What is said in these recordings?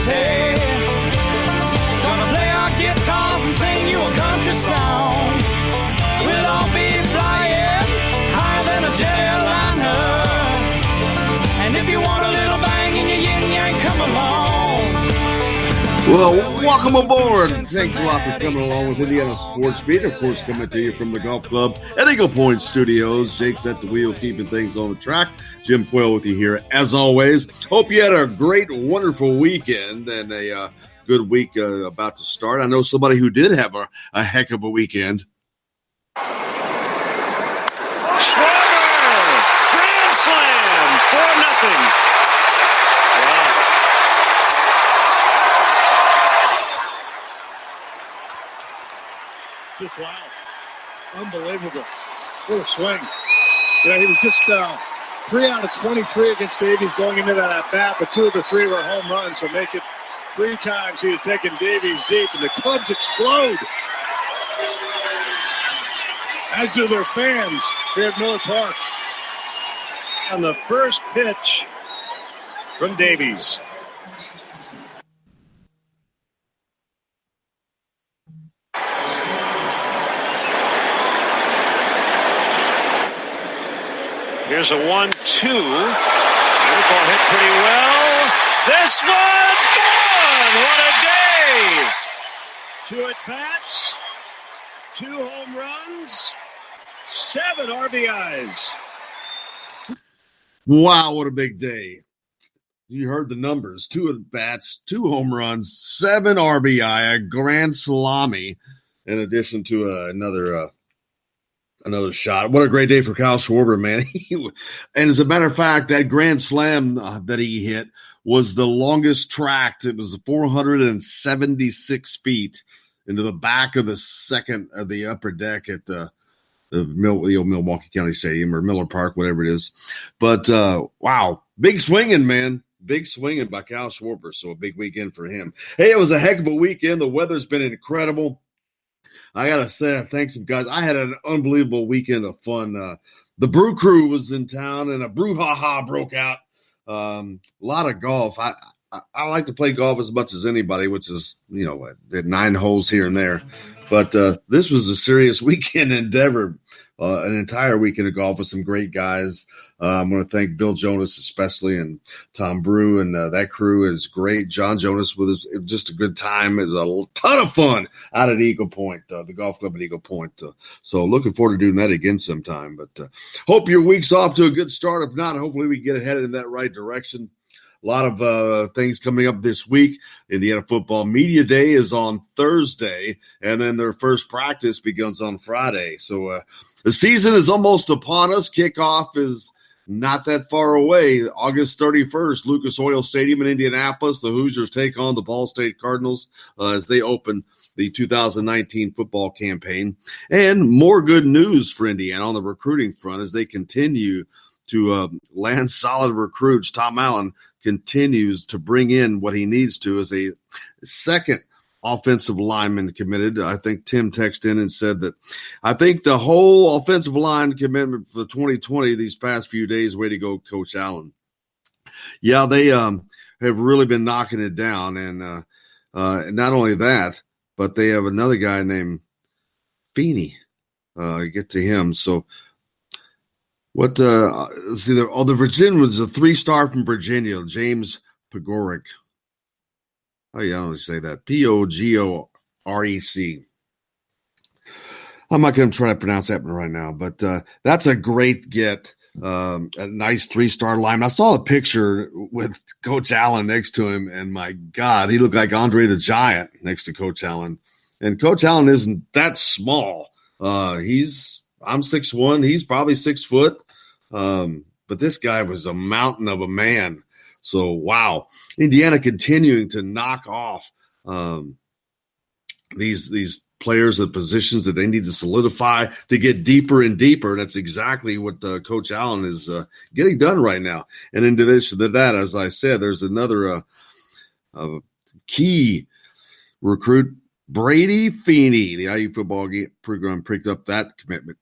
party. Gonna play our guitars and sing you a country song. We'll all be flying higher than a jetliner. And if you want a little bang in your yin-yang, come along. Well, welcome aboard. Thanks a lot for coming along with Indiana Sports Beat. Of course, coming to you from the Golf Club at Eagle Point Studios. Jake's at the wheel, keeping things on the track. Jim Quayle with you here, as always. Hope you had a great, wonderful weekend and a good week about to start. I know somebody who did have a heck of a weekend. Schwarber! Grand slam! 4-0. Just wow. Unbelievable. What a swing. Yeah, he was just 3 out of 23 against Davies going into that at-bat, but 2 of the 3 were home runs, so make it 3 times he has taken Davies deep, and the Cubs explode. As do their fans here at Miller Park. On the first pitch from Davies. Here's a 1-2. The ball hit pretty well. This one's gone. What a day. 2 at-bats, 2 home runs, 7 RBIs. Wow, what a big day. You heard the numbers. 2 at-bats, 2 home runs, 7 RBI, a grand salami, in addition to another shot. What a great day for Kyle Schwarber, man. And as a matter of fact, that grand slam that he hit was the longest tracked. It was 476 feet into the back of the upper deck at the old Milwaukee County Stadium or Miller Park, whatever it is. But, wow, big swinging, man. Big swinging by Kyle Schwarber. So a big weekend for him. Hey, it was a heck of a weekend. The weather's been incredible. I got to say, thanks some guys. I had an unbelievable weekend of fun. The Brew Crew was in town, and a brouhaha broke out. A lot of golf. I like to play golf as much as anybody, which is, at 9 holes here and there. But this was a serious weekend endeavor, an entire weekend of golf with some great guys. I want to thank Bill Jonas especially and Tom Brew, and that crew is great. John Jonas just a good time. It was a ton of fun out at Eagle Point, the golf club at Eagle Point. So looking forward to doing that again sometime. But hope your week's off to a good start. If not, hopefully we get headed in that right direction. A lot of things coming up this week. Indiana Football Media Day is on Thursday, and then their first practice begins on Friday. So the season is almost upon us. Kickoff is not that far away. August 31st, Lucas Oil Stadium in Indianapolis. The Hoosiers take on the Ball State Cardinals as they open the 2019 football campaign. And more good news for Indiana on the recruiting front as they continue to land solid recruits. Tom Allen continues to bring in what he needs to as a second offensive lineman committed. I think Tim texted in and said that I think the whole offensive line commitment for 2020 these past few days, way to go, Coach Allen. Yeah, they have really been knocking it down. And not only that, but they have another guy named Feeney. Get to him. So what see the Virginia was a 3-star from Virginia, James Pogorek. Oh yeah, I don't say that. Pogorec. I'm not going to try to pronounce that one right now, but that's a great get. A nice 3-star lineman. I saw a picture with Coach Allen next to him, and my God, he looked like Andre the Giant next to Coach Allen. And Coach Allen isn't that small. I'm 6'1", he's probably 6 foot. But this guy was a mountain of a man. So, wow. Indiana continuing to knock off these players at positions that they need to solidify to get deeper and deeper. That's exactly what Coach Allen is getting done right now. And in addition to that, as I said, there's another key recruit, Brady Feeney. The IU football program picked up that commitment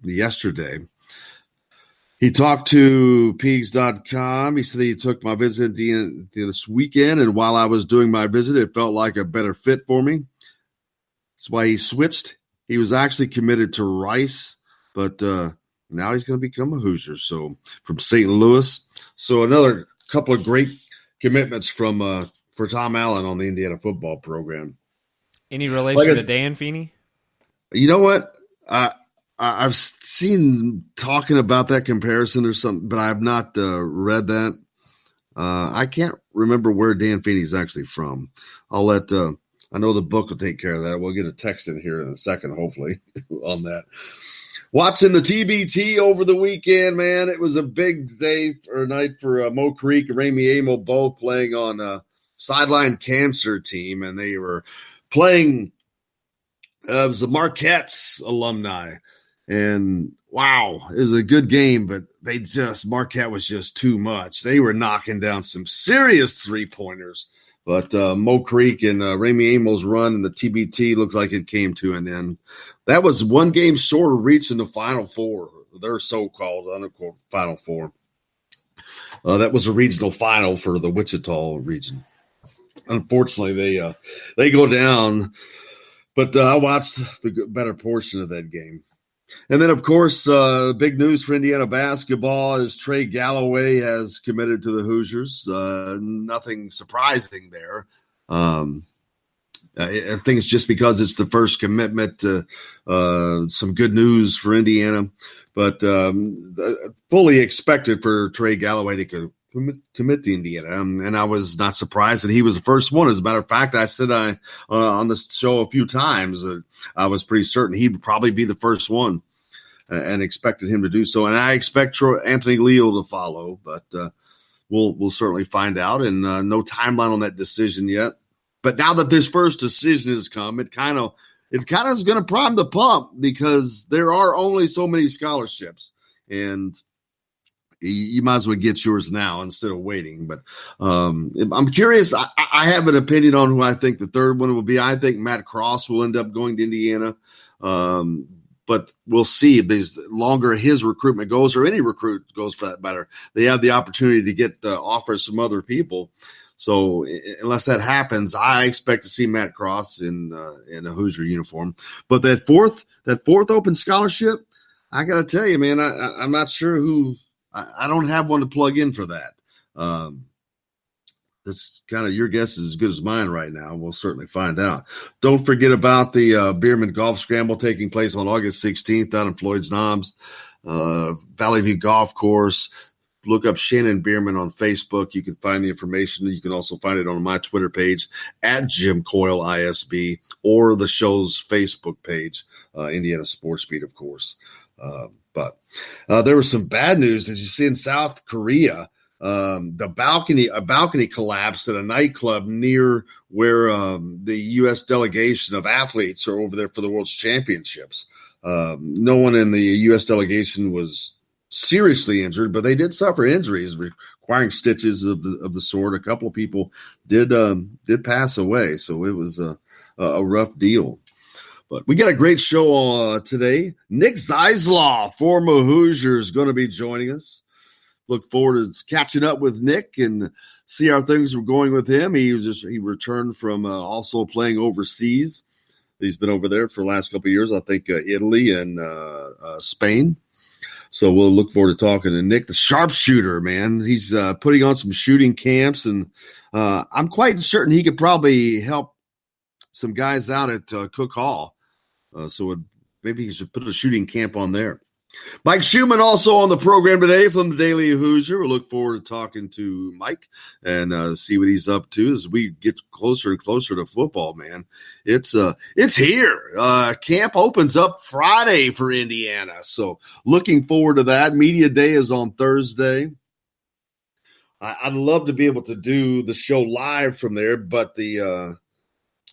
yesterday. He talked to Pigs.com. He said he took my visit this weekend, and while I was doing my visit, it felt like a better fit for me. That's why he switched. He was actually committed to Rice, but now he's going to become a Hoosier. So from St. Louis. So another couple of great commitments for Tom Allen on the Indiana football program. Any relation to Dan Feeney? You know what? I've seen talking about that comparison or something, but I have not read that. I can't remember where Dan Feeney's actually from. I'll let I know the book will take care of that. We'll get a text in here in a second, hopefully, on that. Watching the TBT over the weekend, man. It was a big day or night for Mo Creek and Ramey Amo both playing on a sideline cancer team, and they were playing it was the Marquette's alumni. And wow, it was a good game, but Marquette was just too much. They were knocking down some serious 3-pointers. But Mo Creek and Ramey Amo's run in the TBT looks like it came to an end. That was one game short of reaching the Final Four, their so-called unquote Final Four. That was a regional final for the Wichita region. Unfortunately, they go down. But I watched the better portion of that game. And then, of course, big news for Indiana basketball is Trey Galloway has committed to the Hoosiers. Nothing surprising there. I think it's just because it's the first commitment. Some good news for Indiana, but fully expected for Trey Galloway to commit to Indiana. And I was not surprised that he was the first one. As a matter of fact, I said on the show a few times that I was pretty certain he would probably be the first one and expected him to do so. And I expect Anthony Leal to follow, but we'll certainly find out. And no timeline on that decision yet. But now that this first decision has come, it kind of is going to prime the pump because there are only so many scholarships. And you might as well get yours now instead of waiting. But I'm curious. I have an opinion on who I think the third one will be. I think Matt Cross will end up going to Indiana. But we'll see if the longer his recruitment goes or any recruit goes for that matter. They have the opportunity to get offers from other people. So unless that happens, I expect to see Matt Cross in a Hoosier uniform. But that fourth open scholarship, I got to tell you, man, I'm not sure who – I don't have one to plug in for that. That's kind of your guess is as good as mine right now. We'll certainly find out. Don't forget about the Bierman Golf Scramble taking place on August 16th down in Floyd's Knobs, Valley View Golf Course. Look up Shannon Bierman on Facebook. You can find the information. You can also find it on my Twitter page at Jim Coyle ISB or the show's Facebook page, Indiana Sports Beat, of course. But there was some bad news. Did you see in South Korea, a balcony collapsed at a nightclub near where the U.S. delegation of athletes are over there for the World's Championships. No one in the U.S. delegation was seriously injured, but they did suffer injuries requiring stitches of the sort. A couple of people did pass away, so it was a rough deal. But we got a great show today. Nick Zeisloft, former Hoosier, is going to be joining us. Look forward to catching up with Nick and see how things were going with him. He returned from also playing overseas. He's been over there for the last couple of years, I think Italy and Spain. So we'll look forward to talking to Nick, the sharpshooter, man. He's putting on some shooting camps, and I'm quite certain he could probably help some guys out at Cook Hall. Maybe he should put a shooting camp on there. Mike Schumann also on the program today from the Daily Hoosier. We'll look forward to talking to Mike and see what he's up to as we get closer and closer to football, man. It's here. Camp opens up Friday for Indiana. So looking forward to that. Media Day is on Thursday. I'd love to be able to do the show live from there, but it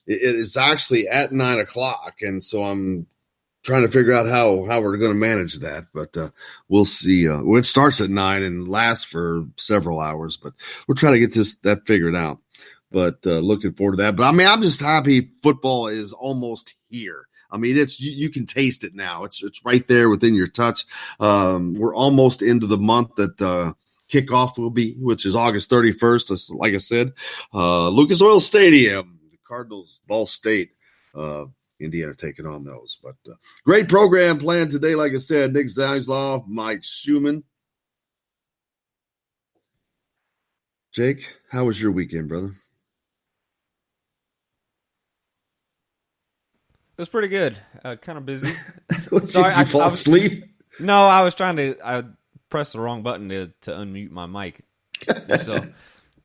is actually at 9:00. And so I'm trying to figure out how we're going to manage that, but we'll see. It starts at 9 and lasts for several hours, but we're trying to get that figured out. But looking forward to that. But I mean, I'm just happy football is almost here. I mean, it's you can taste it now. It's right there within your touch. We're almost into the month that kickoff will be, which is August 31st. Like I said, Lucas Oil Stadium, the Cardinals, Ball State, Indiana taking on those. But great program planned today. Like I said, Nick Zeisloft, Mike Schumann. Jake, how was your weekend, brother? It was pretty good. Kind of busy. Sorry, did you fall asleep? No, I was trying to. I pressed the wrong button to unmute my mic. So,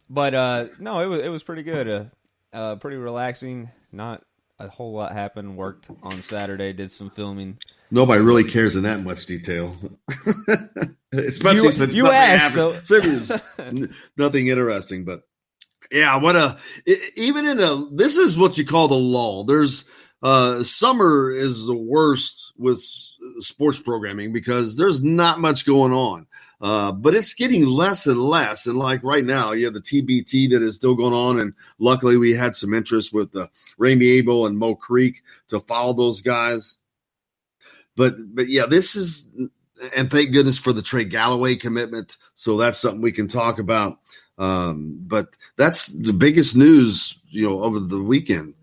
but no, it was pretty good. Pretty relaxing. Not a whole lot happened. Worked on Saturday. Did some filming. Nobody really cares in that much detail, especially since you nothing asked. happened. So nothing interesting, but yeah, this is what you call the lull. There's summer is the worst with sports programming because there's not much going on. But it's getting less and less. And like right now, you have the TBT that is still going on. And luckily we had some interest with Ramey Abel and Mo Creek to follow those guys. But yeah, this is, and thank goodness for the Trey Galloway commitment. So that's something we can talk about. But that's the biggest news, over the weekend.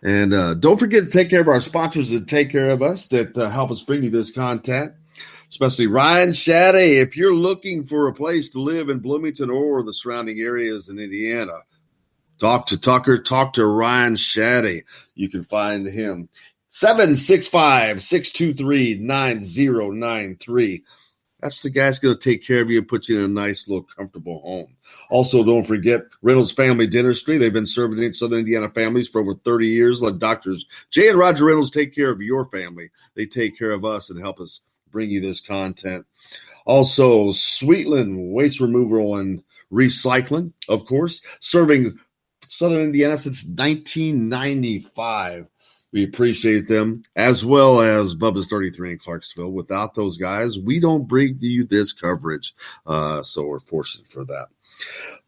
And don't forget to take care of our sponsors that take care of us, that help us bring you this content, especially Ryan Shadday. If you're looking for a place to live in Bloomington or the surrounding areas in Indiana, talk to Tucker, talk to Ryan Shadday. You can find him. 765-623-9093. That's the guy's going to take care of you and put you in a nice little comfortable home. Also, don't forget Reynolds Family Dentistry. They've been serving Southern Indiana families for over 30 years. Let Doctors Jay and Roger Reynolds take care of your family. They take care of us and help us bring you this content. Also, Sweetland Waste Removal and Recycling, of course, serving Southern Indiana since 1995. We appreciate them, as well as Bubba's 33 in Clarksville. Without those guys, we don't bring you this coverage, so we're fortunate for that.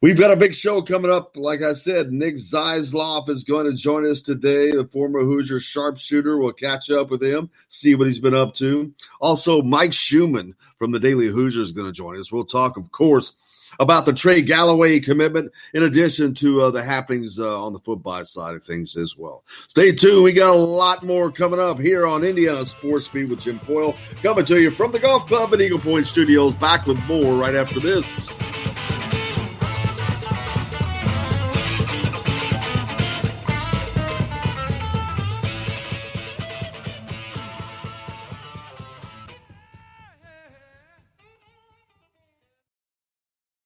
We've got a big show coming up. Like I said, Nick Zeisloft is going to join us today. The former Hoosier sharpshooter. We'll catch up with him, see what he's been up to. Also, Mike Schumann from the Daily Hoosier is going to join us. We'll talk, of course, about the Trey Galloway commitment, in addition to the happenings on the football side of things as well. Stay tuned. We got a lot more coming up here on Indiana Sports Beat with Jim Coyle, coming to you from the Golf Club at Eagle Point Studios. Back with more right after this.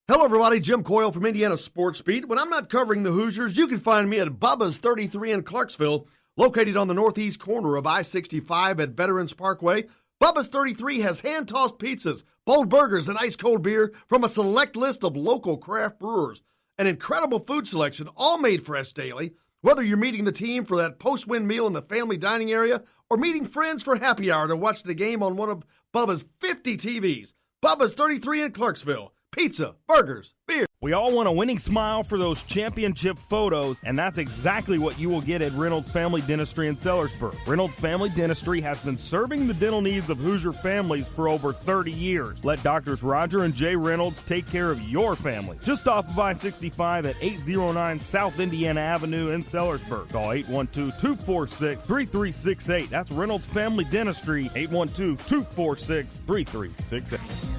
Hello, everybody. Jim Coyle from Indiana Sports Beat. When I'm not covering the Hoosiers, you can find me at Bubba's 33 in Clarksville, located on the northeast corner of I-65 at Veterans Parkway. Bubba's 33 has hand-tossed pizzas, bold burgers, and ice-cold beer from a select list of local craft brewers. An incredible food selection, all made fresh daily. Whether you're meeting the team for that post-win meal in the family dining area or meeting friends for happy hour to watch the game on one of Bubba's 50 TVs. Bubba's 33 in Clarksville. Pizza, burgers, beer. We all want a winning smile for those championship photos, and that's exactly what you will get at Reynolds Family Dentistry in Sellersburg. Reynolds Family Dentistry has been serving the dental needs of Hoosier families for over 30 years. Let Doctors Roger and Jay Reynolds take care of your family. Just off of I-65 at 809 South Indiana Avenue in Sellersburg. Call 812-246-3368. That's Reynolds Family Dentistry, 812-246-3368.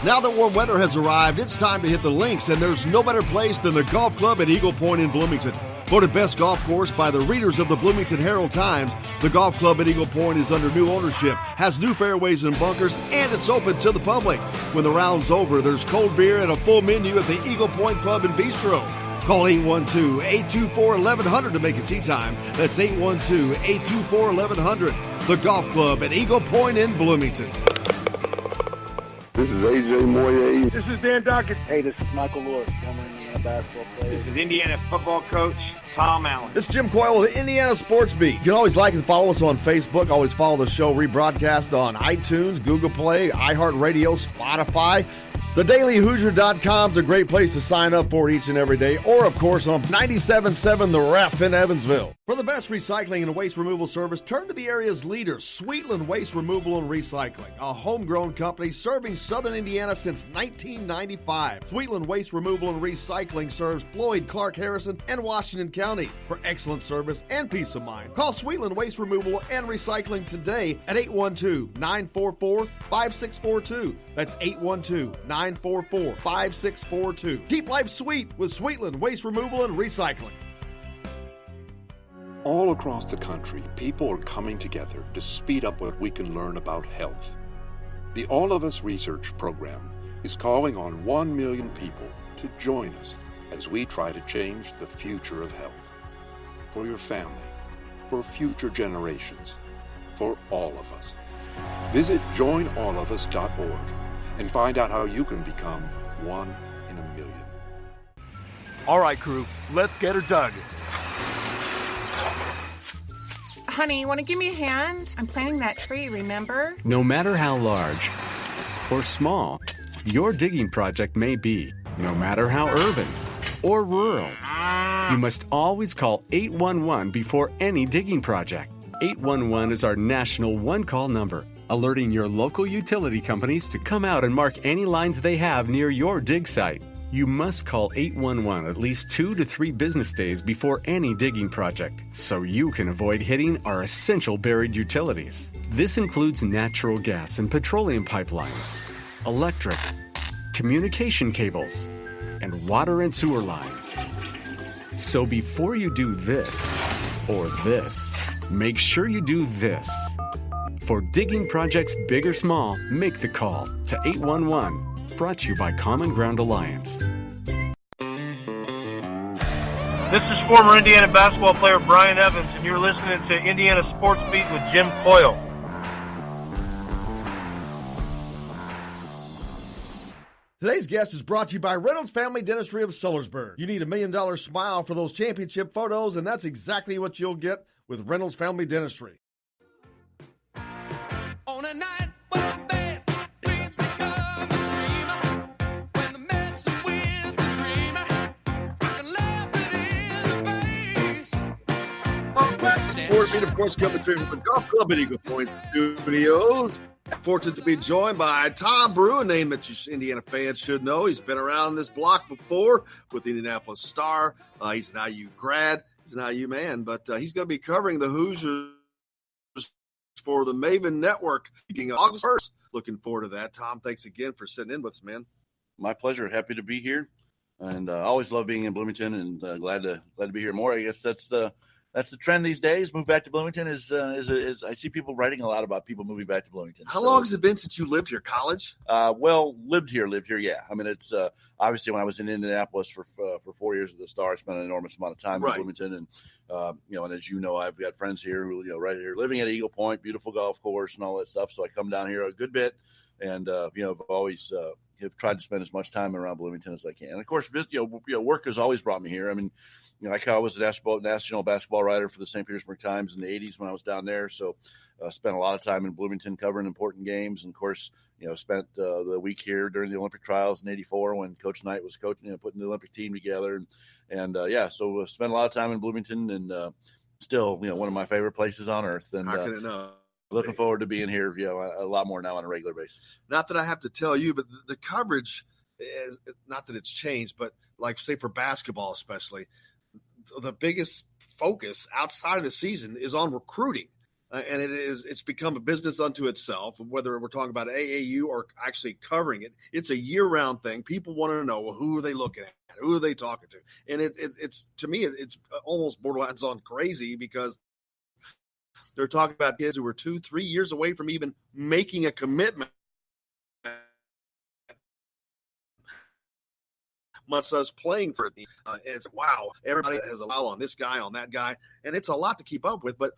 Now that warm weather has arrived, it's time to hit the links, and there's no better place than the Golf Club at Eagle Point in Bloomington. Voted best golf course by the readers of the Bloomington Herald-Times, the Golf Club at Eagle Point is under new ownership, has new fairways and bunkers, and it's open to the public. When the round's over, there's cold beer and a full menu at the Eagle Point Pub and Bistro. Call 812-824-1100 to make a tee time. That's 812-824-1100. The Golf Club at Eagle Point in Bloomington. This is AJ Moye. This is Dan Dockett. Hey, this is Michael Lewis, former Indiana basketball player. This is Indiana football coach Tom Allen. This is Jim Coyle with the Indiana Sports Beat. You can always like and follow us on Facebook. Always follow the show rebroadcast on iTunes, Google Play, iHeartRadio, Spotify. TheDailyHoosier.com is a great place to sign up for each and every day, or, of course, on 97.7 The Ref in Evansville. For the best recycling and waste removal service, turn to the area's leader, Sweetland Waste Removal and Recycling, a homegrown company serving southern Indiana since 1995. Sweetland Waste Removal and Recycling serves Floyd, Clark, Harrison, and Washington counties. For excellent service and peace of mind, call Sweetland Waste Removal and Recycling today at 812-944-5642. That's 812-944-5642. Keep life sweet with Sweetland Waste Removal and Recycling. All across the country, people are coming together to speed up what we can learn about health. The All of Us Research Program is calling on 1 million people to join us as we try to change the future of health. For your family, for future generations, for all of us. Visit joinallofus.org and find out how you can become 1 in a million. All right, crew, let's get her dug. Honey, want to give me a hand? I'm planting that tree, remember? No matter how large or small your digging project may be, no matter how urban or rural, you must always call 811 before any digging project. 811 is our national one-call number, alerting your local utility companies to come out and mark any lines they have near your dig site. You must call 811 at least 2 to 3 business days before any digging project, so you can avoid hitting our essential buried utilities. This includes natural gas and petroleum pipelines, electric, communication cables, and water and sewer lines. So before you do this or this, make sure you do this. For digging projects big or small, make the call to 811. Brought to you by Common Ground Alliance. This is former Indiana basketball player Brian Evans, and you're listening to Indiana Sports Beat with Jim Coyle. Today's guest is brought to you by Reynolds Family Dentistry of Sellersburg. You need $1 million smile for those championship photos, and that's exactly what you'll get with Reynolds Family Dentistry. On a night well bad, dreams become a screamer. When the medicine with the dreamer, I can laugh it in the face. Sports Beat, of course, coming through from the Golf Club at Eagle Point Studios. Fortunate to be joined by Tom Brew, a name that you Indiana fans should know. He's been around this block before with the Indianapolis Star. He's an IU grad. He's an IU man, but he's going to be covering the Hoosiers for the Maven Network beginning August 1st. Looking forward to that. Tom, thanks again for sitting in with us, man. My pleasure. Happy to be here, and I always love being in Bloomington, and glad to be here more. I guess that's the trend these days. Move back to Bloomington is I see people writing a lot about people moving back to Bloomington. How long has it been since you lived here? College? Well, lived here. Yeah. I mean, it's obviously when I was in Indianapolis for 4 years at the Star, I spent an enormous amount of time in Bloomington, and and as you know, I've got friends here who right here living at Eagle Point, beautiful golf course and all that stuff. So I come down here a good bit, and I've always have tried to spend as much time around Bloomington as I can. And of course, work has always brought me here. I mean, I was a national basketball writer for the St. Petersburg Times in the 80s when I was down there. So spent a lot of time in Bloomington covering important games. And, of course, spent the week here during the Olympic trials in 84 when Coach Knight was coaching, putting the Olympic team together. So spent a lot of time in Bloomington, and still, one of my favorite places on earth. And how can it know? Looking forward to being here, a lot more now on a regular basis. Not that I have to tell you, but the coverage, not that it's changed, but like say for basketball especially, the biggest focus outside of the season is on recruiting. And it's become a business unto itself, whether we're talking about AAU or actually covering it. It's a year-round thing. People want to know, well, who are they looking at? Who are they talking to? And it's to me, it's almost borderline on crazy because they're talking about kids who were 2-3 years away from even making a commitment, much less playing for it. It's wow, everybody has a foul on this guy, on that guy, and it's a lot to keep up with. But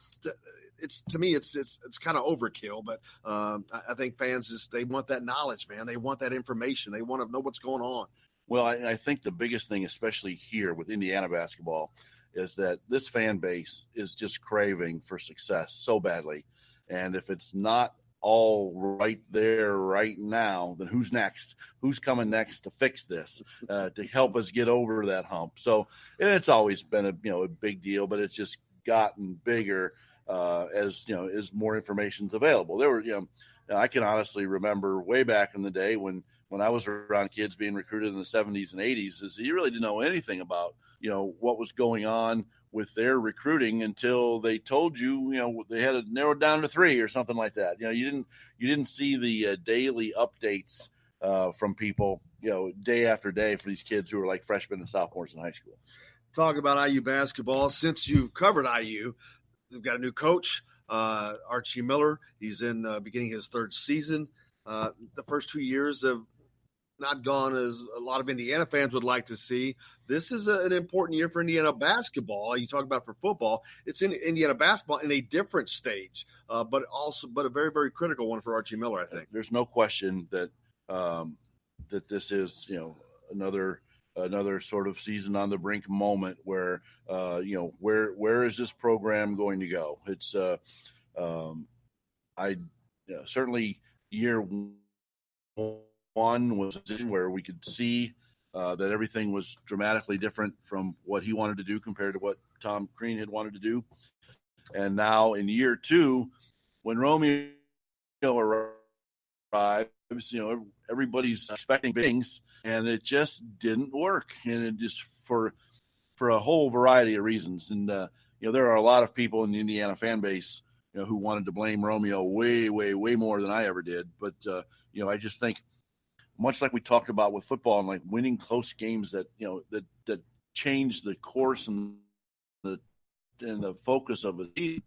to me, it's kind of overkill. But I think fans they want that knowledge, man. They want that information. They want to know what's going on. Well, I think the biggest thing, especially here with Indiana basketball, is that this fan base is just craving for success so badly. And if it's not all right there right now, then who's next? Who's coming next to fix this, to help us get over that hump? So, and it's always been a big deal, but it's just gotten bigger as more information's available. There were, I can honestly remember way back in the day when I was around kids being recruited in the 70s and 80s, is you really didn't know anything about, what was going on with their recruiting until they told you, they had it narrowed down to 3 or something like that. You didn't see the daily updates from people, day after day for these kids who are like freshmen and sophomores in high school. Talk about IU basketball. Since you've covered IU, they've got a new coach, Archie Miller. He's beginning his 3rd season. The first 2 years have not gone as a lot of Indiana fans would like to see. This is an important year for Indiana basketball. You talk about for football, it's in Indiana basketball in a different stage, but a very, very critical one for Archie Miller, I think. There's no question that that this is, another sort of season on the brink moment where, where is this program going to go? It's certainly year one was a position where we could see that everything was dramatically different from what he wanted to do compared to what Tom Crean had wanted to do. And now in year 2, when Romeo arrives, everybody's expecting things, and it just didn't work. And it just for a whole variety of reasons. And, there are a lot of people in the Indiana fan base, who wanted to blame Romeo way, way, way more than I ever did. But, I just think, much like we talked about with football and like winning close games that change the course and the focus of a team.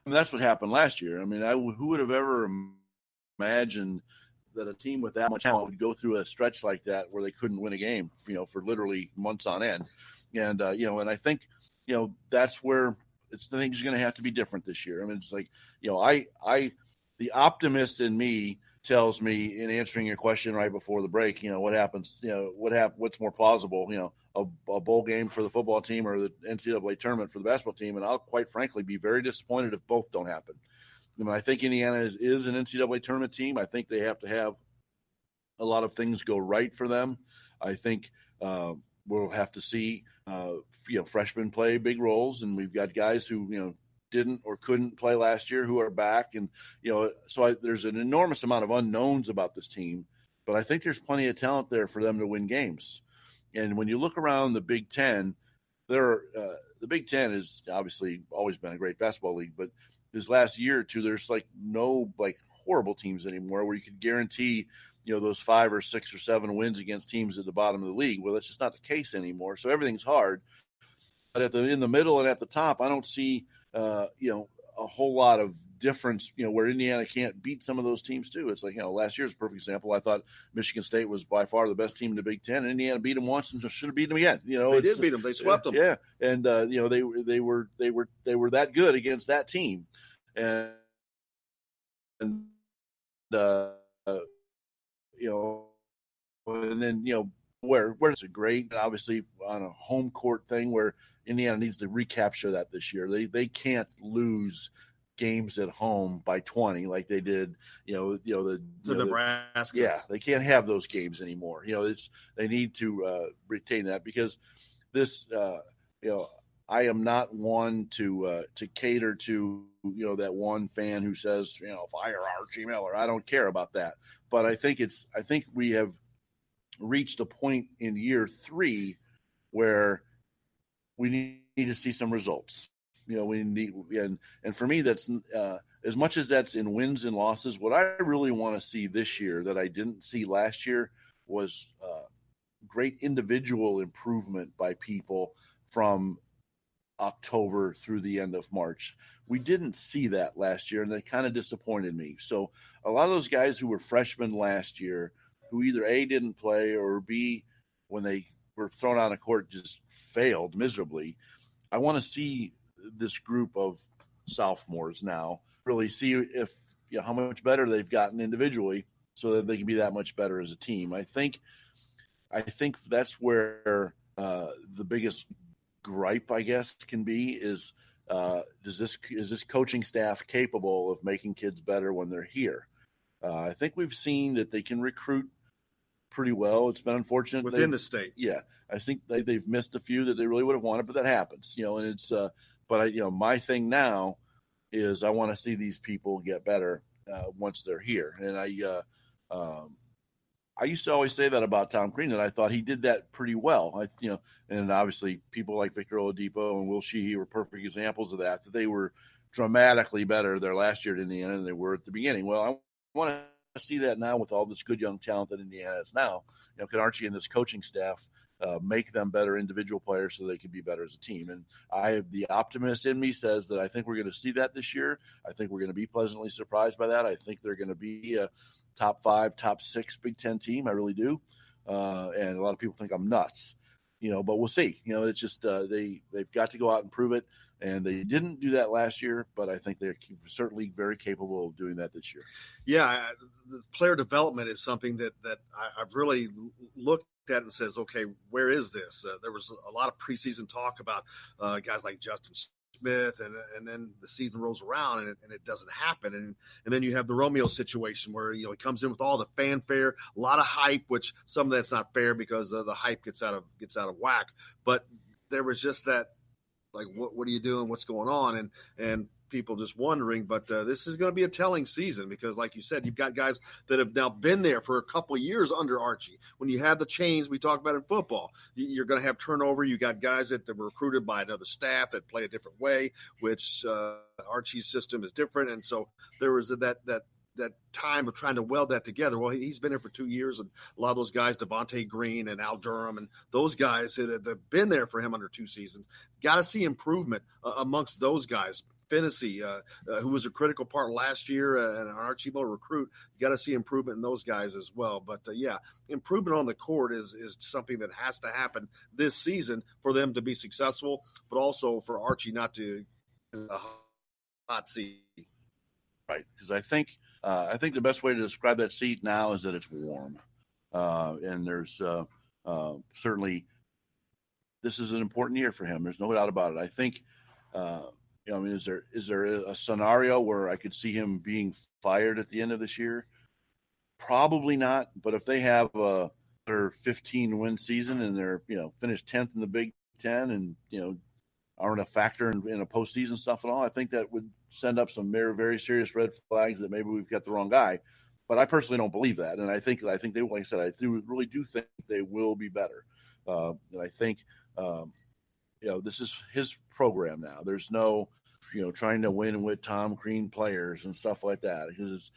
I mean, that's what happened last year. I mean, who would have ever imagined that a team with that much talent would go through a stretch like that where they couldn't win a game, for literally months on end. And, and I think, that's where the things are going to have to be different this year. I mean, it's like, the optimist in me tells me, in answering your question right before the break, what happens, what's more plausible, a bowl game for the football team or the NCAA tournament for the basketball team. And I'll quite frankly be very disappointed if both don't happen. I mean, I think Indiana is an NCAA tournament team. I think they have to have a lot of things go right for them. I think we'll have to see, freshmen play big roles, and we've got guys who, didn't or couldn't play last year who are back. And, there's an enormous amount of unknowns about this team, but I think there's plenty of talent there for them to win games. And when you look around the Big Ten, the Big Ten has obviously always been a great basketball league, but this last year or two, there's no horrible teams anymore where you could guarantee, those 5 or 6 or 7 wins against teams at the bottom of the league. Well, that's just not the case anymore. So everything's hard. But in the middle and at the top, I don't see, a whole lot of difference, where Indiana can't beat some of those teams too. It's like, last year's a perfect example. I thought Michigan State was by far the best team in the Big Ten, and Indiana beat them once and should have beaten them again. They did beat them. They swept them. Yeah. And, they were that good against that team. And and then, where it's a great, obviously on a home court thing where Indiana needs to recapture that this year. They can't lose games at home by 20 like they did, Nebraska. Yeah, they can't have those games anymore. They need to retain that, because this, I am not one to cater to, that one fan who says, fire Archie Miller. I don't care about that. But I think we have reached a point in year 3 where we need to see some results. We need, and for me, that's as much as that's in wins and losses. What I really want to see this year that I didn't see last year was great individual improvement by people from October through the end of March. We didn't see that last year, and that kind of disappointed me. So a lot of those guys who were freshmen last year, who either A, didn't play, or B, when they were thrown on a court, just failed miserably. I want to see this group of sophomores now really see if how much better they've gotten individually, so that they can be that much better as a team. I think that's where the biggest gripe, I guess, can be is is this coaching staff capable of making kids better when they're here? I think we've seen that they can recruit pretty well. It's been unfortunate within the state. Yeah, I think they've missed a few that they really would have wanted, but that happens, and it's. But my thing now is I want to see these people get better once they're here, and I used to always say that about Tom Crean, and I thought he did that pretty well. And obviously people like Victor Oladipo and Will Sheehy were perfect examples of that they were dramatically better their last year at Indiana than they were at the beginning. Well, I want to see that now with all this good young talent that Indiana has now. Can Archie and this coaching staff make them better individual players so they can be better as a team? And the optimist in me says that I think we're going to see that this year. I think we're going to be pleasantly surprised by that. I think they're going to be a top 5, top 6 Big Ten team. I really do. And a lot of people think I'm nuts, but we'll see. It's just they've got to go out and prove it. And they didn't do that last year, but I think they're certainly very capable of doing that this year. Yeah, the player development is something that I've really looked at and says, okay, where is this? There was a lot of preseason talk about guys like Justin Smith, and then the season rolls around and it doesn't happen. And then you have the Romeo situation where, he comes in with all the fanfare, a lot of hype, which some of that's not fair because the hype gets out of whack. But there was just that, like, what are you doing? What's going on? And people just wondering, but this is going to be a telling season because, like you said, you've got guys that have now been there for a couple of years under Archie. When you have the change we talk about in football, you're going to have turnover. You got guys that were recruited by another staff that play a different way, which Archie's system is different. And so there was that time of trying to weld that together. Well, he's been here for 2 years, and a lot of those guys, Devontae Green and Al Durham, and those guys that have been there for him under 2 seasons, got to see improvement amongst those guys. Finney, who was a critical part last year and an Archie Miller recruit, you got to see improvement in those guys as well. But improvement on the court is something that has to happen this season for them to be successful, but also for Archie not to hot seat. Right, because I think the best way to describe that seat now is that it's warm, and there's certainly this is an important year for him. There's no doubt about it. I think, is there a scenario where I could see him being fired at the end of this year? Probably not. But if they have their 15-win season and they're finished 10th in the Big Ten and aren't a factor in a postseason stuff at all, I think that would send up some very, very serious red flags that maybe we've got the wrong guy. But I personally don't believe that, and I think they, like I said, I really do think they will be better. And I think this is his program now. There's no trying to win with Tom Crean players and stuff like that. Because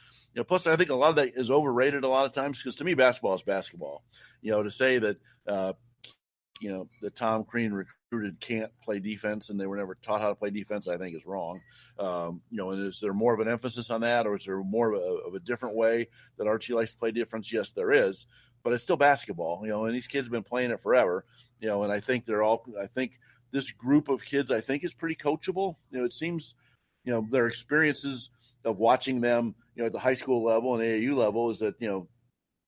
plus I think a lot of that is overrated a lot of times. Because to me, basketball is basketball. To say that that Tom Crean recruited can't play defense and they were never taught how to play defense, I think is wrong. And is there more of an emphasis on that, or is there more of a different way that Archie likes to play defense? Yes, there is, but it's still basketball, and these kids have been playing it forever, and I think this group of kids, I think, is pretty coachable. It seems, their experiences of watching them, at the high school level and AAU level is that,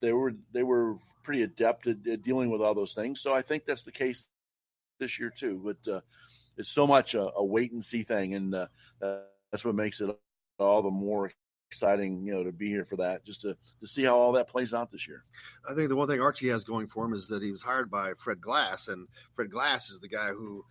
they were pretty adept at dealing with all those things. So I think that's the case this year too. But it's so much a wait and see thing, and that's what makes it all the more exciting, to be here for that, just to see how all that plays out this year. I think the one thing Archie has going for him is that he was hired by Fred Glass, and Fred Glass is the guy who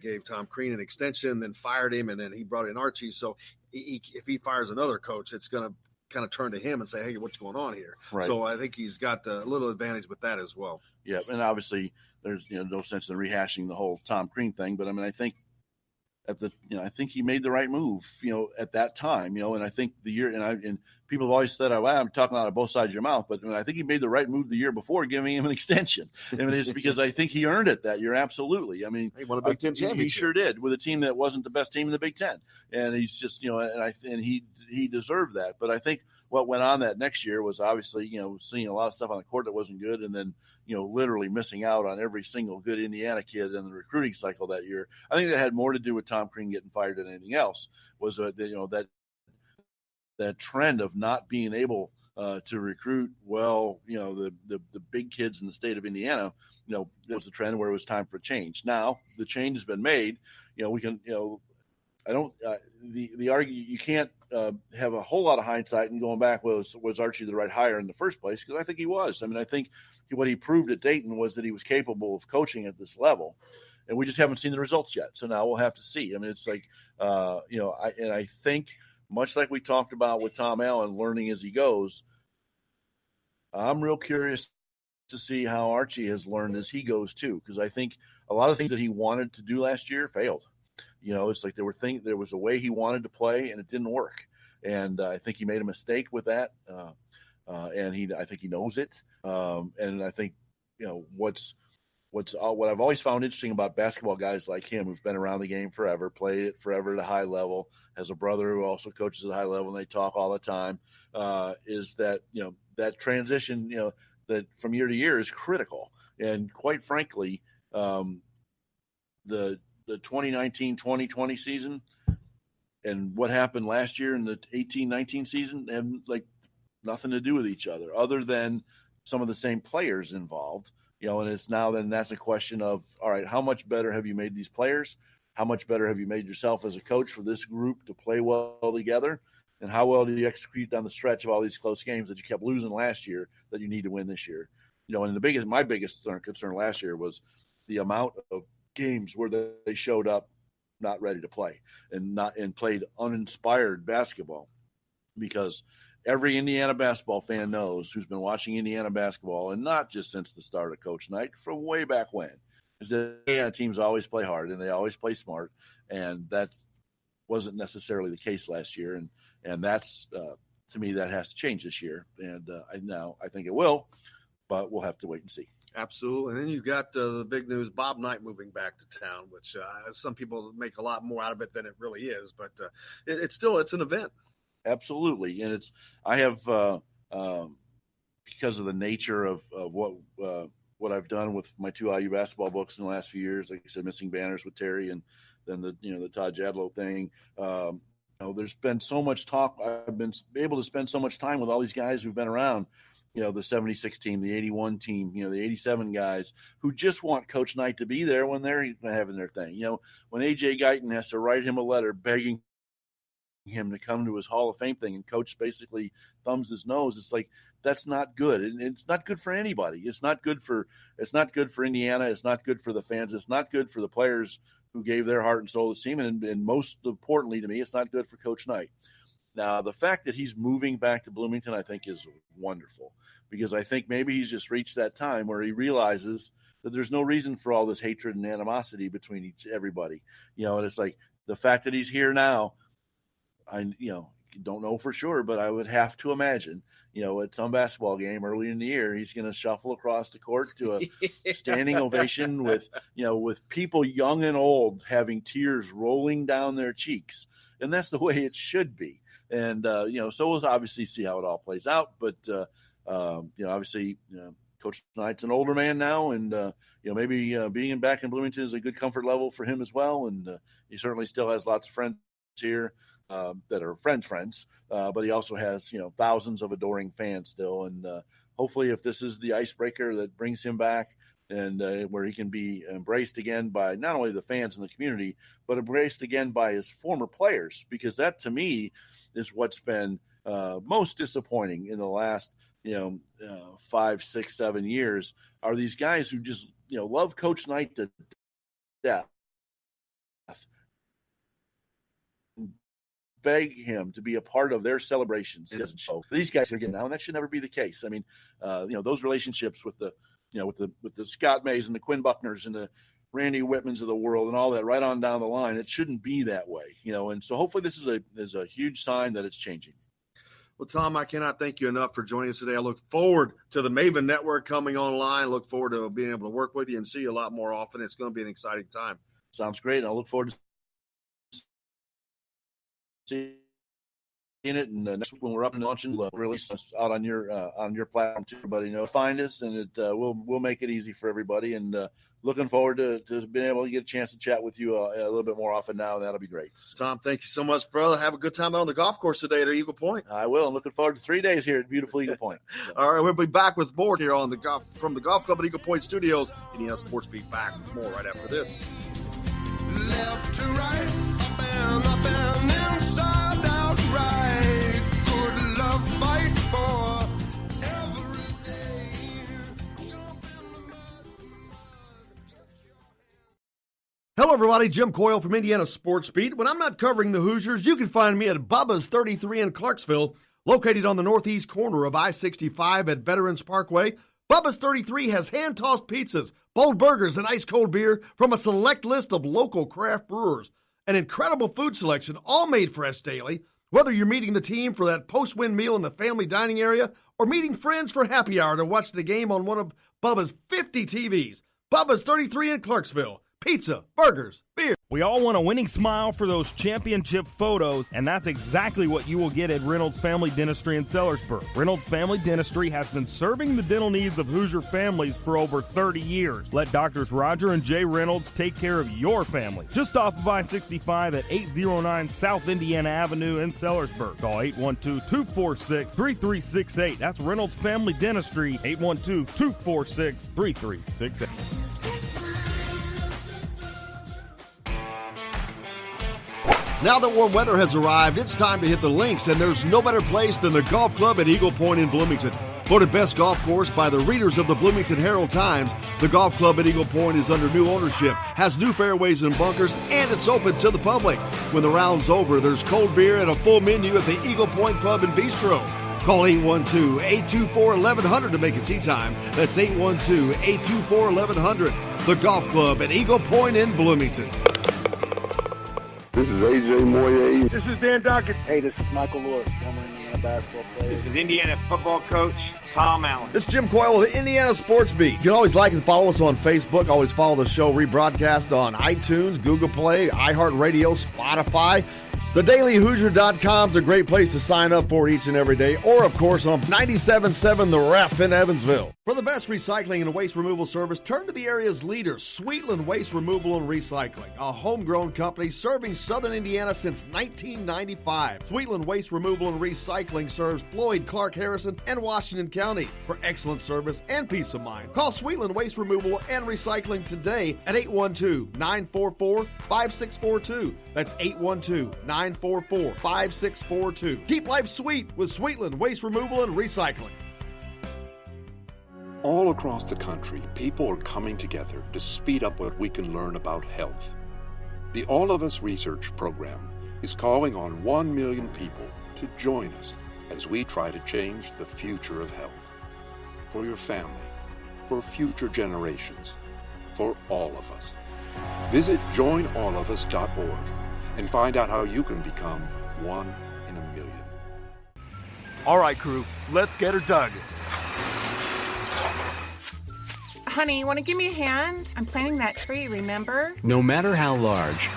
gave Tom Crean an extension, then fired him, and then he brought in Archie. So if he fires another coach, it's going to kind of turn to him and say, hey, what's going on here? Right. So I think he's got a little advantage with that as well. Yeah, and obviously there's no sense in rehashing the whole Tom Crean thing, but I mean, I think I think he made the right move, at that time, and I think the year, and people have always said, I'm talking out of both sides of your mouth, but I think he made the right move the year before giving him an extension. I mean, it's because I think he earned it that year. Absolutely. I mean, he won a Big Ten championship. He sure did, with a team that wasn't the best team in the Big Ten. And he's just, and he deserved that. But I think what went on that next year was obviously, seeing a lot of stuff on the court that wasn't good, and then, literally missing out on every single good Indiana kid in the recruiting cycle that year. I think that had more to do with Tom Crean getting fired than anything else. Was that trend of not being able to recruit well, the big kids in the state of Indiana, there was a trend where it was time for a change. Now the change has been made. We can, I don't the argue you can't have a whole lot of hindsight and going back was Archie the right hire in the first place, because I think he was. I mean, I think what he proved at Dayton was that he was capable of coaching at this level, and we just haven't seen the results yet. So now we'll have to see. I mean, it's like I think much like we talked about with Tom Allen, learning as he goes. I'm real curious to see how Archie has learned as he goes too, because I think a lot of things that he wanted to do last year failed. It's like there was a way he wanted to play and it didn't work, and I think he made a mistake with that, and I think he knows it, and I think what I've always found interesting about basketball guys like him who've been around the game forever, played it forever at a high level, has a brother who also coaches at a high level, and they talk all the time, is that that transition that from year to year is critical, and quite frankly, the 2019-2020 season and what happened last year in the 18-19 season have like nothing to do with each other than some of the same players involved, and it's now then that's a question of, all right, how much better have you made these players? How much better have you made yourself as a coach for this group to play well together? And how well do you execute down the stretch of all these close games that you kept losing last year that you need to win this year? And my biggest concern last year was the amount of games where they showed up not ready to play and played uninspired basketball, because every Indiana basketball fan knows, who's been watching Indiana basketball, and not just since the start of Coach Knight, from way back when, is that Indiana teams always play hard and they always play smart, and that wasn't necessarily the case last year, and that's to me that has to change this year, and I think it will, but we'll have to wait and see. Absolutely. And then you've got the big news, Bob Knight moving back to town, which some people make a lot more out of it than it really is, but it's an event. Absolutely. And I have, because of the nature of what I've done with my 2 IU basketball books in the last few years, like I said, Missing Banners with Terry, and then the Todd Jadlow thing, there's been so much talk. I've been able to spend so much time with all these guys who've been around, the 76 team, the 81 team, the 87 guys who just want Coach Knight to be there when they're having their thing. When A.J. Guyton has to write him a letter begging him to come to his Hall of Fame thing, and Coach basically thumbs his nose, it's like, that's not good. And it's not good for anybody. It's not good for Indiana. It's not good for the fans. It's not good for the players who gave their heart and soul to this team. And most importantly to me, it's not good for Coach Knight. Now, the fact that he's moving back to Bloomington, I think, is wonderful, because I think maybe he's just reached that time where he realizes that there's no reason for all this hatred and animosity between everybody. And it's like the fact that he's here now, I don't know for sure, but I would have to imagine, at some basketball game early in the year, he's going to shuffle across the court to a standing ovation with people young and old having tears rolling down their cheeks. And that's the way it should be. And, so we'll obviously see how it all plays out. But, obviously, Coach Knight's an older man now, and, maybe being back in Bloomington is a good comfort level for him as well. And he certainly still has lots of friends here that are friends. But he also has, thousands of adoring fans still. And hopefully if this is the icebreaker that brings him back, and where he can be embraced again by not only the fans in the community, but embraced again by his former players, because that to me is what's been most disappointing in the last 5, 6, 7 years, are these guys who just love Coach Knight to death, beg him to be a part of their celebrations. It doesn't show. These guys are getting now, and that should never be the case. I mean, those relationships with the Scott Mays and the Quinn Buckners and the Randy Whitmans of the world and all that right on down the line, it shouldn't be that way, and so hopefully this is a huge sign that it's changing. Well, Tom, I cannot thank you enough for joining us today. I look forward to the Maven Network coming online. Look forward to being able to work with you and see you a lot more often. It's going to be an exciting time. Sounds great. And I look forward to seeing it, and next week when we're up and launching, we'll release us out on your platform too. Everybody find us, and we'll make it easy for everybody. And looking forward to being able to get a chance to chat with you a little bit more often now. And that'll be great. Tom, thank you so much, brother. Have a good time out on the golf course today at Eagle Point. I will. I'm looking forward to 3 days here at beautiful Eagle Point. So. All right, we'll be back with more here on from the Golf Club at Eagle Point Studios. Indiana Sports Beat back with more right after this. left to right, up and inside out right. Good love fight for every day. Hello, everybody. Jim Coyle from Indiana Sports Beat. When I'm not covering the Hoosiers, you can find me at Bubba's 33 in Clarksville, located on the northeast corner of I-65 at Veterans Parkway. Bubba's 33 has hand-tossed pizzas, bold burgers, and ice-cold beer from a select list of local craft brewers. An incredible food selection, all made fresh daily. Whether you're meeting the team for that post-win meal in the family dining area or meeting friends for happy hour to watch the game on one of Bubba's 50 TVs. Bubba's 33 in Clarksville. Pizza, burgers, beer. We all want a winning smile for those championship photos, and that's exactly what you will get at Reynolds Family Dentistry in Sellersburg. Reynolds Family Dentistry has been serving the dental needs of Hoosier families for over 30 years. Let Doctors Roger and Jay Reynolds take care of your family. Just off of I-65 at 809 South Indiana Avenue in Sellersburg. Call 812-246-3368. That's Reynolds Family Dentistry, 812-246-3368. Now that warm weather has arrived, it's time to hit the links, and there's no better place than the golf club at Eagle Point in Bloomington. Voted best golf course by the readers of the Bloomington Herald-Times, the golf club at Eagle Point is under new ownership, has new fairways and bunkers, and it's open to the public. When the round's over, there's cold beer and a full menu at the Eagle Point Pub and Bistro. Call 812-824-1100 to make a tee time. That's 812-824-1100. The golf club at Eagle Point in Bloomington. This is AJ Moye. This is Dan Dockett. Hey, this is Michael Lord, former Indiana basketball player. This is Indiana football coach Tom Allen. This is Jim Coyle with the Indiana Sports Beat. You can always like and follow us on Facebook. Always follow the show rebroadcast on iTunes, Google Play, iHeartRadio, Spotify. TheDailyHoosier.com is a great place to sign up for each and every day. Or, of course, on 97.7 The Ref in Evansville. For the best recycling and waste removal service, turn to the area's leader, Sweetland Waste Removal and Recycling, a homegrown company serving southern Indiana since 1995. Sweetland Waste Removal and Recycling serves Floyd, Clark, Harrison, and Washington counties. For excellent service and peace of mind, call Sweetland Waste Removal and Recycling today at 812-944-5642. That's 812-944-5642. Keep life sweet with Sweetland Waste Removal and Recycling. All across the country, people are coming together to speed up what we can learn about health. The All of Us Research Program is calling on 1 million people to join us as we try to change the future of health. For your family, for future generations, for all of us. Visit joinallofus.org and find out how you can become one in a million. All right, crew, let's get her dug. Honey, want to give me a hand? I'm planting that tree, remember? No matter how large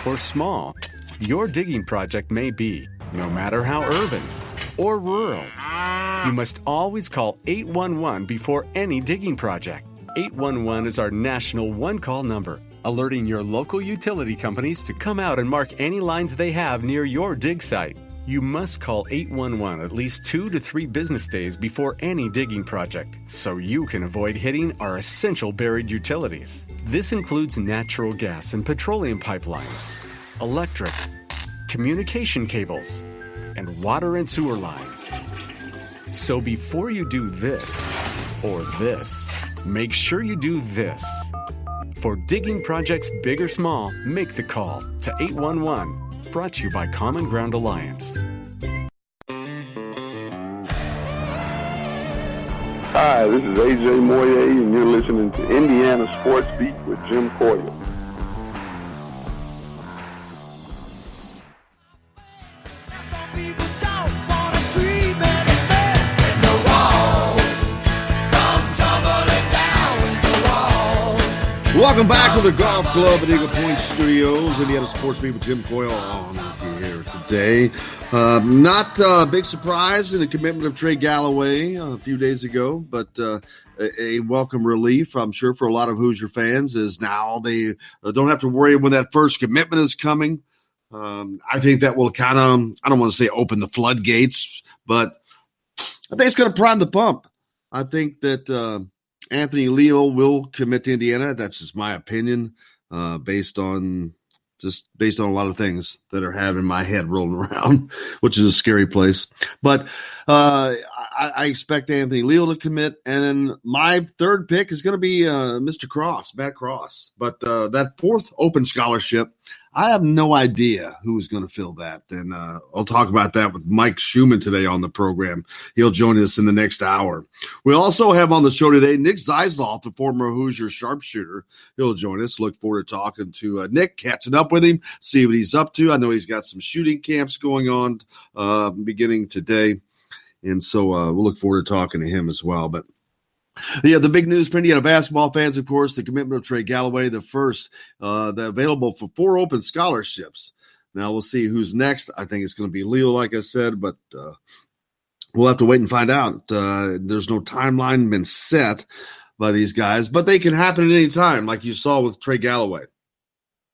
or small your digging project may be, no matter how urban or rural, you must always call 811 before any digging project. 811 is our national one-call number, alerting your local utility companies to come out and mark any lines they have near your dig site. You must call 811 at least 2 to 3 business days before any digging project, so you can avoid hitting our essential buried utilities. This includes natural gas and petroleum pipelines, electric, communication cables, and water and sewer lines. So before you do this or this, make sure you do this. For digging projects big or small, make the call to 811. Brought to you by Common Ground Alliance. Hi, this is AJ Moye, and you're listening to Indiana Sports Beat with Jim Coyle. Welcome back to the Golf Club at Eagle Point Studios. Indiana Sports Beat with Jim Coyle on with you here today. Not a big surprise in the commitment of Trey Galloway a few days ago, but a welcome relief, I'm sure, for a lot of Hoosier fans, is now they don't have to worry when that first commitment is coming. I think that will kind of, I don't want to say open the floodgates, but I think it's going to prime the pump. I think that Anthony Leo will commit to Indiana. That's just my opinion. based on a lot of things that are having my head rolling around, which is a scary place. But I expect Anthony Leal to commit. And then my third pick is going to be Mr. Cross, Matt Cross. But that fourth open scholarship, I have no idea who is going to fill that. And I'll talk about that with Mike Schumann today on the program. He'll join us in the next hour. We also have on the show today Nick Zeisloft, the former Hoosier sharpshooter. He'll join us. Look forward to talking to Nick, catching up with him, see what he's up to. I know he's got some shooting camps going on beginning today. And so we'll look forward to talking to him as well. But yeah, the big news for Indiana basketball fans, of course, the commitment of Trey Galloway, the first, available for 4 open scholarships. Now we'll see who's next. I think it's going to be Leo, like I said, but we'll have to wait and find out. There's no timeline been set by these guys, but they can happen at any time, like you saw with Trey Galloway.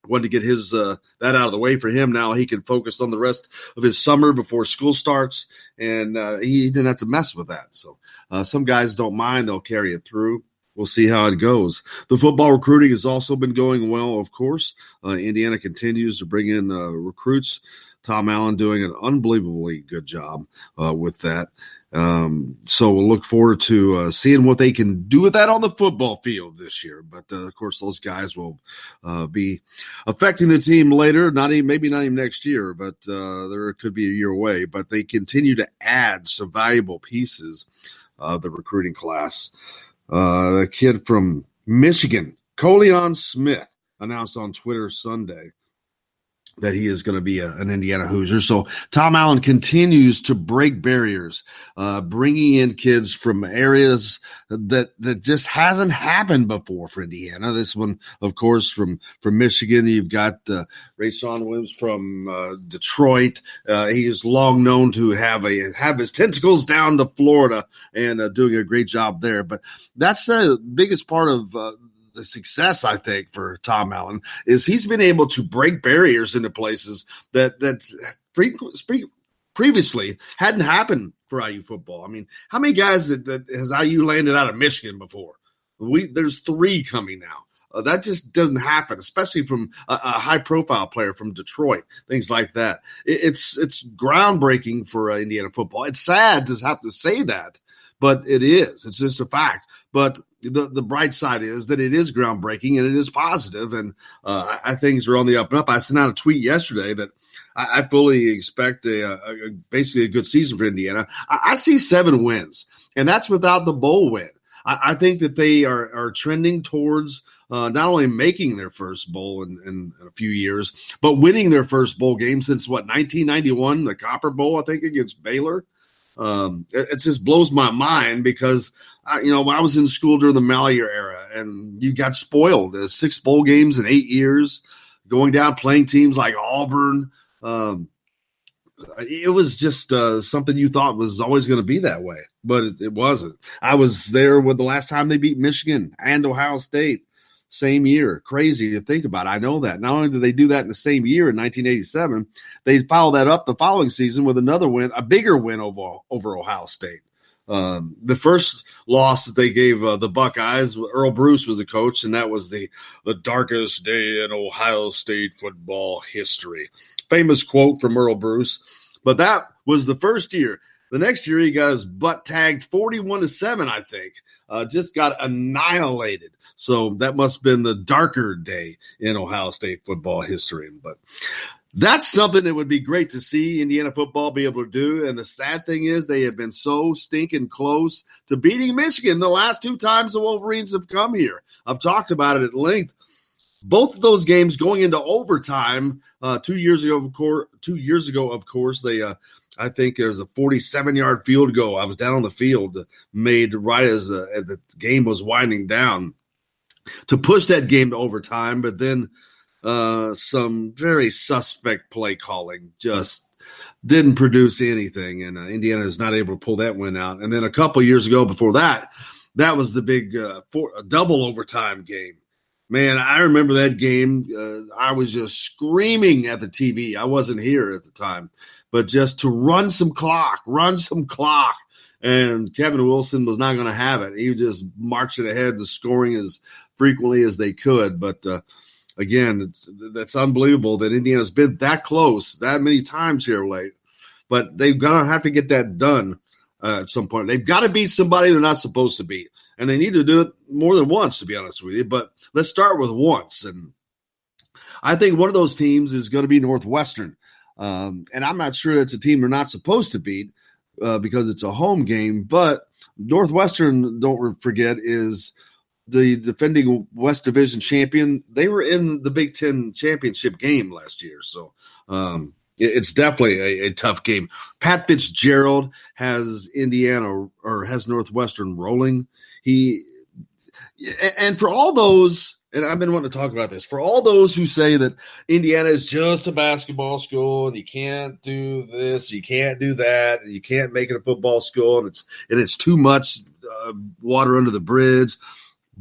Wanted to get his that out of the way for him. Now he can focus on the rest of his summer before school starts, and he didn't have to mess with that. So some guys don't mind. They'll carry it through. We'll see how it goes. The football recruiting has also been going well, of course. Indiana continues to bring in recruits. Tom Allen doing an unbelievably good job with that. So we'll look forward to seeing what they can do with that on the football field this year. But, of course, those guys will be affecting the team later, maybe not even next year, but there could be a year away. But they continue to add some valuable pieces the recruiting class. The kid from Michigan, Coleon Smith, announced on Twitter Sunday that he is going to be an Indiana Hoosier. So Tom Allen continues to break barriers, bringing in kids from areas that just hasn't happened before for Indiana. This one, of course, from Michigan. You've got Rayshawn Williams from Detroit. He is long known to have his tentacles down to Florida and doing a great job there. But that's the biggest part of the success, I think, for Tom Allen is he's been able to break barriers into places that previously hadn't happened for IU football. I mean, how many guys that has IU landed out of Michigan before? There's 3 coming now. That just doesn't happen, especially from a high-profile player from Detroit, things like that. It's groundbreaking for Indiana football. It's sad to have to say that, but it is. It's just a fact. But the bright side is that it is groundbreaking and it is positive, and I things are on the up and up. I sent out a tweet yesterday that I fully expect basically a good season for Indiana. I see 7 wins, and that's without the bowl win. I think that they are trending towards not only making their first bowl in a few years, but winning their first bowl game since, 1991, the Copper Bowl, I think, against Baylor. It just blows my mind because, when I was in school during the Mallier era and you got spoiled. 6 bowl games in 8 years, going down playing teams like Auburn. It was just something you thought was always going to be that way, but it wasn't. I was there with the last time they beat Michigan and Ohio State, same year. Crazy to think about. I know that. Not only did they do that in the same year in 1987, they followed that up the following season with another win, a bigger win over Ohio State. The first loss that they gave the Buckeyes, Earl Bruce was the coach, and that was the darkest day in Ohio State football history. Famous quote from Earl Bruce. But that was the first year. The next year, he got his butt tagged 41-7, I think. Just got annihilated. So that must have been the darker day in Ohio State football history. But that's something that would be great to see Indiana football be able to do. And the sad thing is they have been so stinking close to beating Michigan the last 2 times the Wolverines have come here. I've talked about it at length. Both of those games going into overtime 2 years ago, of course, they I think there's a 47-yard field goal. I was down on the field made right as the game was winding down to push that game to overtime, but then some very suspect play calling just didn't produce anything, and Indiana is not able to pull that win out. And then a couple years ago before that was the big double overtime game. Man, I remember that game. I was just screaming at the TV. I wasn't here at the time, but just to run some clock. And Kevin Wilson was not going to have it. He was just marching ahead and scoring as frequently as they could. But again, that's unbelievable that Indiana's been that close that many times here late. But they've got to have to get that done at some point. They've got to beat somebody they're not supposed to beat. And they need to do it more than once, to be honest with you. But let's start with once. And I think one of those teams is going to be Northwestern. And I'm not sure it's a team they're not supposed to beat because it's a home game. But Northwestern, don't forget, is the defending West Division champion. They were in the Big Ten championship game last year. So it's definitely a tough game. Pat Fitzgerald has Indiana or has Northwestern rolling. And for all those, and I've been wanting to talk about this, for all those who say that Indiana is just a basketball school and you can't do this, you can't do that, and you can't make it a football school, and it's too much water under the bridge.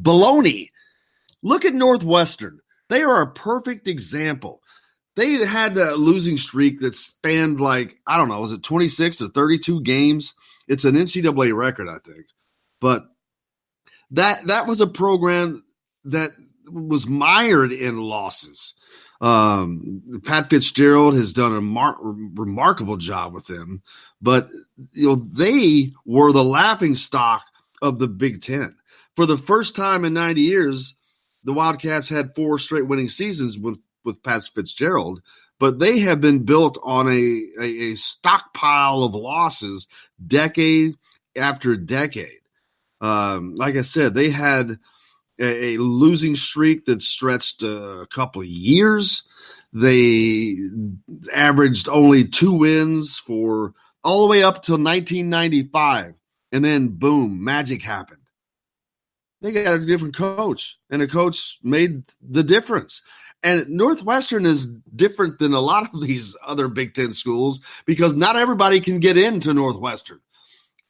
Baloney. Look at Northwestern. They are a perfect example. They had that losing streak that spanned was it 26 or 32 games? It's an NCAA record, I think. But that was a program that was mired in losses. Pat Fitzgerald has done a remarkable job with them, but they were the laughing stock of the Big Ten. For the first time in 90 years, the Wildcats had 4 straight winning seasons with Pat Fitzgerald, but they have been built on a stockpile of losses decade after decade. Like I said, they had a losing streak that stretched a couple of years. They averaged only 2 wins for all the way up till 1995. And then, boom, magic happened. They got a different coach, and the coach made the difference. And Northwestern is different than a lot of these other Big Ten schools because not everybody can get into Northwestern.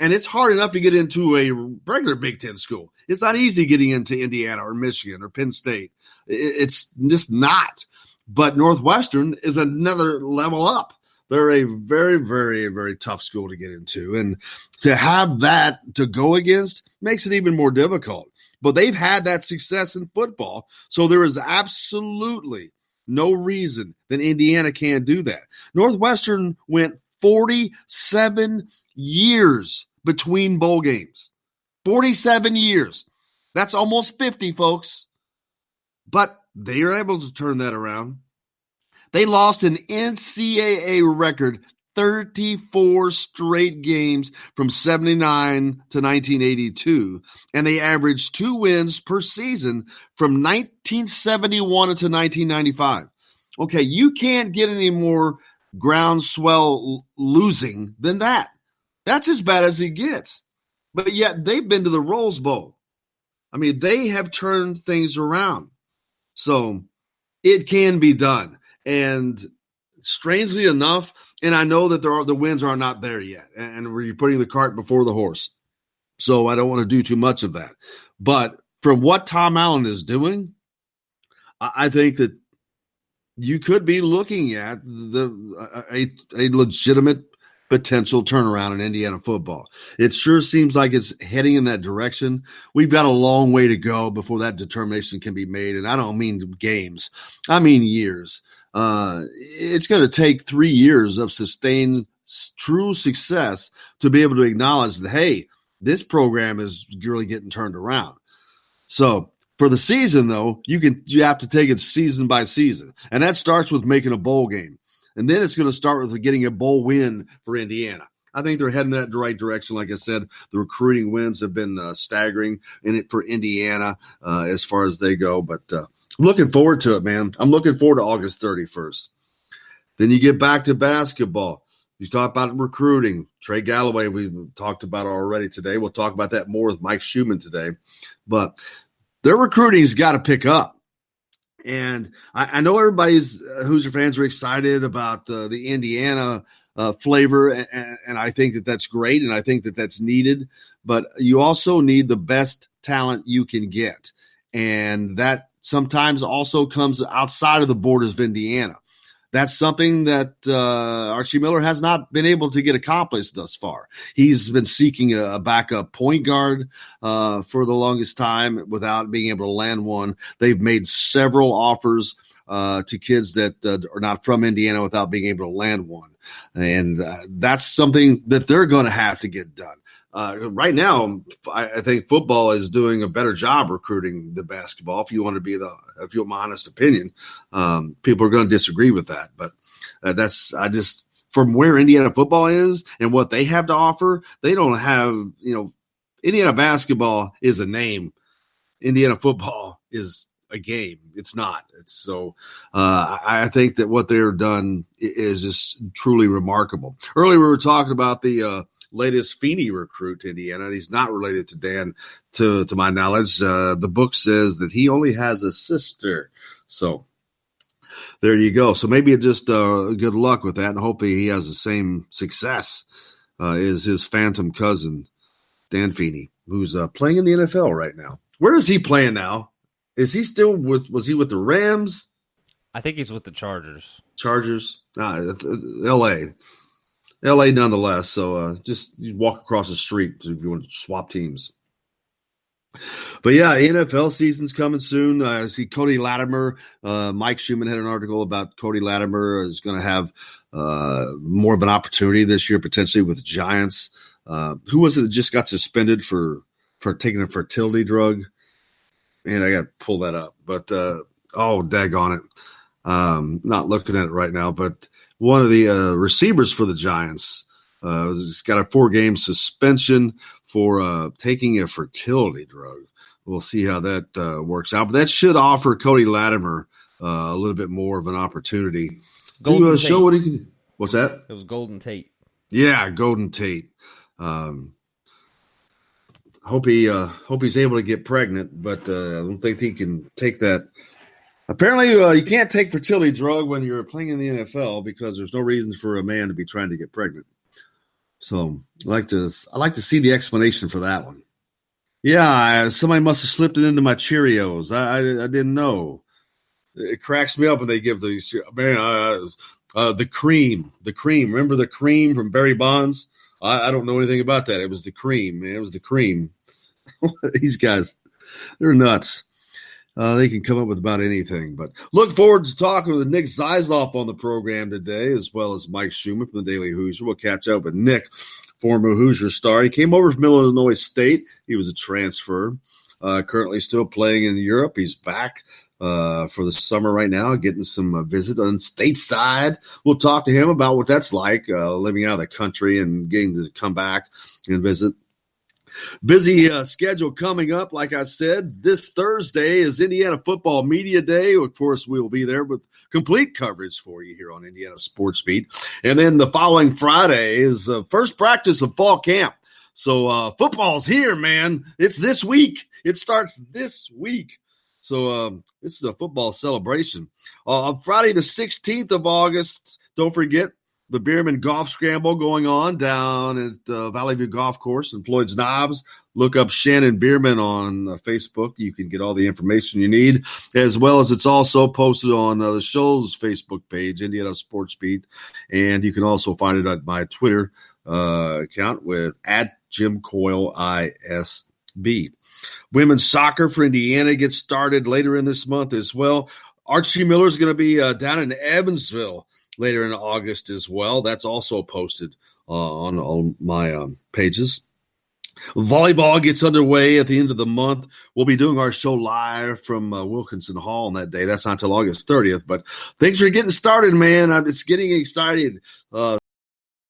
And it's hard enough to get into a regular Big Ten school. It's not easy getting into Indiana or Michigan or Penn State. It's just not. But Northwestern is another level up. They're a very, very, very tough school to get into. And to have that to go against makes it even more difficult. But they've had that success in football, so there is absolutely no reason that Indiana can't do that. Northwestern went 47 years between bowl games. 47 years. That's almost 50, folks. But they are able to turn that around. They lost an NCAA record 34 straight games from 79 to 1982, and they averaged 2 wins per season from 1971 to 1995. Okay, you can't get any more groundswell losing than that. That's as bad as it gets. But yet they've been to the Rose Bowl. I mean, they have turned things around. So it can be done. And strangely enough, and I know that the wins are not there yet, and we're putting the cart before the horse. So I don't want to do too much of that. But from what Tom Allen is doing, I think that you could be looking at a legitimate potential turnaround in Indiana football. It sure seems like it's heading in that direction. We've got a long way to go before that determination can be made, and I don't mean games. I mean years. It's going to take 3 years of sustained true success to be able to acknowledge that, hey, this program is really getting turned around. So for the season, though, you have to take it season by season, and that starts with making a bowl game, and then it's going to start with getting a bowl win for Indiana. I think they're heading in that right direction. Like I said, the recruiting wins have been staggering in it for Indiana as far as they go. But I'm looking forward to it, man. I'm looking forward to August 31st. Then you get back to basketball. You talk about recruiting. Trey Galloway, we've talked about already today. We'll talk about that more with Mike Schumann today. But their recruiting's got to pick up. And I know everybody's Hoosier fans are excited about the Indiana flavor, and I think that that's great, and I think that that's needed. But you also need the best talent you can get, and that sometimes also comes outside of the borders of Indiana. that's something that Archie Miller has not been able to get accomplished thus far. He's been seeking a backup point guard for the longest time without being able to land one. They've made several offers to kids that are not from Indiana without being able to land one. And that's something that they're going to have to get done. Right now, I think football is doing a better job recruiting the basketball. If you want my honest opinion, people are going to disagree with that. But from where Indiana football is and what they have to offer, they don't have, Indiana basketball is a name. Indiana football is a game. It's not. I think that what they're done is just truly remarkable. Earlier we were talking about the latest Feeney recruit to Indiana. He's not related to Dan, to my knowledge. The book says that he only has a sister. So there you go. So maybe just good luck with that, and hopefully he has the same success as his phantom cousin, Dan Feeney, who's playing in the NFL right now. Where is he playing now? Is he still was he with the Rams? I think he's with the Chargers. L.A. L.A. nonetheless. So just you walk across the street if you want to swap teams. But yeah, NFL season's coming soon. I see Cody Latimer. Mike Schumann had an article about Cody Latimer is going to have more of an opportunity this year, potentially with the Giants. Who was it that just got suspended for taking a fertility drug? Man, I got to pull that up. But, daggone it. Not looking at it right now. But one of the receivers for the Giants has got a 4-game suspension for taking a fertility drug. We'll see how that works out. But that should offer Cody Latimer a little bit more of an opportunity to show what he can. What's that? It was Golden Tate. Yeah, Golden Tate. Hope he's able to get pregnant, but I don't think he can take that. Apparently, you can't take fertility drug when you're playing in the NFL because there's no reason for a man to be trying to get pregnant. So I like to see the explanation for that one. Yeah, somebody must have slipped it into my Cheerios. I didn't know. It cracks me up when they give these the cream. Remember the cream from Barry Bonds? I don't know anything about that. It was the cream, man. It was the cream. These guys, they're nuts. They can come up with about anything. But look forward to talking with Nick Zeisloft on the program today, as well as Mike Schumann from the Daily Hoosier. We'll catch up with Nick, former Hoosier star. He came over from Illinois State. He was a transfer. Currently still playing in Europe. He's back for the summer right now, getting some visit on stateside. We'll talk to him about what that's like, living out of the country and getting to come back and visit. Busy schedule coming up. Like I said, this Thursday is Indiana Football Media Day. Of course, we'll be there with complete coverage for you here on Indiana Sports Beat. And then the following Friday is first practice of fall camp. So football's here, man. It's this week. It starts this week. So this is a football celebration. On Friday, the 16th of August, don't forget the Bierman Golf Scramble going on down at Valley View Golf Course in Floyd's Knobs. Look up Shannon Bierman on Facebook. You can get all the information you need, as well as it's also posted on the show's Facebook page, Indiana Sports Beat. And you can also find it at my Twitter account with @JimCoyleISB. Women's soccer for Indiana gets started later in this month as well. Archie Miller is going to be down in Evansville later in August as well. That's also posted on all my pages. Volleyball gets underway at the end of the month. We'll be doing our show live from Wilkinson Hall on that day. That's not until August 30th, but things are getting started, man. It's getting excited.